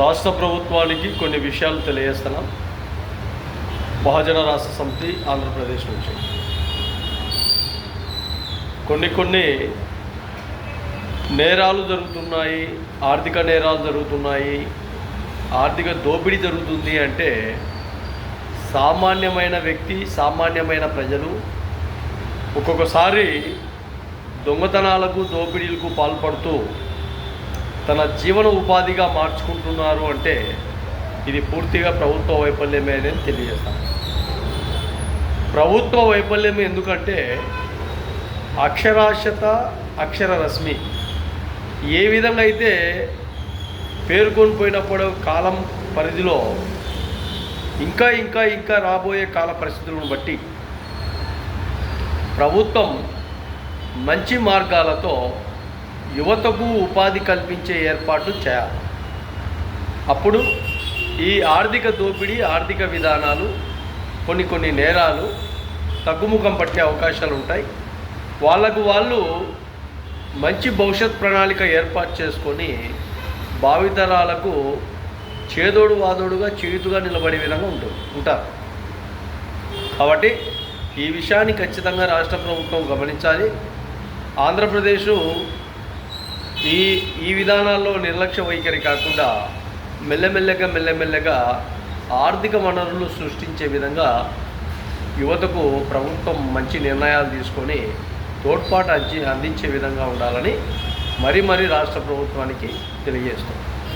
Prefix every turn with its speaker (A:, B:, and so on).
A: రాష్ట్ర ప్రభుత్వానికి కొన్ని విషయాలు తెలియజేస్తున్నాం. బహుజన రాష్ట్ర సమితి ఆంధ్రప్రదేశ్ నుంచి కొన్ని నేరాలు జరుగుతున్నాయి, ఆర్థిక నేరాలు జరుగుతున్నాయి, ఆర్థిక దోపిడీ జరుగుతుంది అంటే సామాన్యమైన వ్యక్తి, సామాన్యమైన ప్రజలు ఒక్కొక్కసారి దొంగతనాలకు, దోపిడీలకు పాల్పడుతూ తన జీవన ఉపాధిగా మార్చుకుంటున్నారు అంటే ఇది పూర్తిగా ప్రభుత్వ వైఫల్యమే అని తెలియజేస్తాను. ప్రభుత్వ వైఫల్యం ఎందుకంటే అక్షరాస్యత, అక్షర రశ్మి ఏ విధంగా అయితే పేర్కొని పోయినప్పుడు కాలం పరిధిలో ఇంకా రాబోయే కాల పరిస్థితులను బట్టి ప్రభుత్వం మంచి మార్గాలతో యువతకు ఉపాధి కల్పించే ఏర్పాట్లు చేయాలి. అప్పుడు ఈ ఆర్థిక దోపిడీ, ఆర్థిక విధానాలు, కొన్ని నేరాలు తగ్గుముఖం పట్టే అవకాశాలు ఉంటాయి. వాళ్ళు మంచి భవిష్యత్ ప్రణాళిక ఏర్పాటు చేసుకొని భావితరాలకు చేదోడు వాదోడుగా, చేతుగా నిలబడే విధంగా ఉంటారు. కాబట్టి ఈ విషయాన్ని ఖచ్చితంగా రాష్ట్ర ప్రభుత్వం గమనించాలి. ఆంధ్రప్రదేశ్ ఈ విధానాల్లో నిర్లక్ష్య వైఖరి కాకుండా మెల్లమెల్లగా ఆర్థిక వనరులు సృష్టించే విధంగా యువతకు ప్రభుత్వం మంచి నిర్ణయాలు తీసుకొని తోడ్పాటు అందించే విధంగా ఉండాలని మరీ రాష్ట్ర ప్రభుత్వానికి తెలియజేస్తాం.